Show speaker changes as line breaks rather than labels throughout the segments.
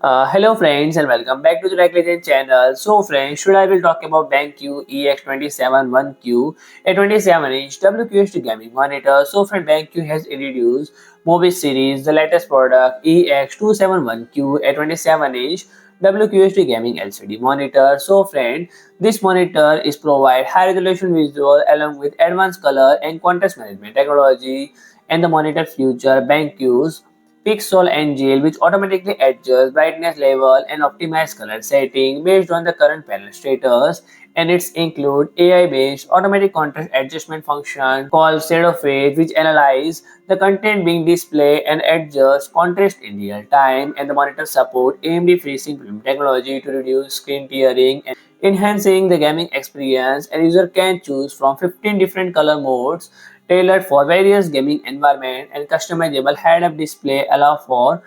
Hello friends and welcome back to the Tech Legend channel. So friends, today I will talk about BenQ EX271Q, a 27-inch WQHD gaming monitor. So friend, BenQ has introduced MOBIUZ series, the latest product EX271Q, a 27-inch WQHD gaming LCD monitor. So friend, this monitor is provide high resolution visual along with advanced color and contrast management technology, and the monitor feature BenQ's PixSoul engine, which automatically adjusts brightness level and optimize color setting based on the current panel status, and it's include AI-based automatic contrast adjustment function called Shadow Phage, which analyze the content being displayed and adjusts contrast in real time, and the monitor support AMD FreeSync Premium technology to reduce screen tearing and enhancing the gaming experience, and user can choose from 15 different color modes tailored for various gaming environment, and customizable head-up display allow for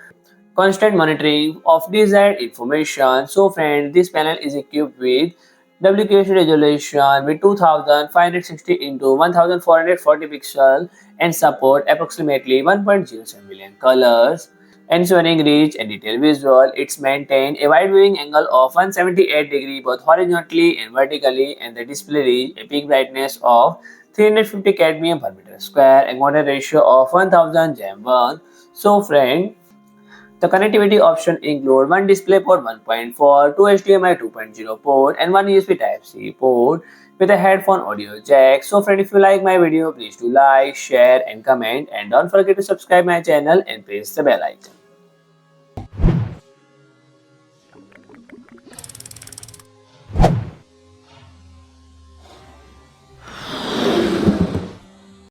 constant monitoring of desired information. So friends, this panel is equipped with WQHD resolution with 2560 into 1440 pixel and support approximately 1.07 billion colors, ensuring rich and detailed visual. It's maintained a wide viewing angle of 178 degree both horizontally and vertically, and the display reach a peak brightness of 350 cadmium per meter square and water ratio of 1000 Gem1. So friend, the connectivity option include one DisplayPort 1.4, two HDMI 2.0 port, and one USB Type-C port with a headphone audio jack. So friend, if you like my video, please do like, share and comment, and don't forget to subscribe my channel and press the bell icon.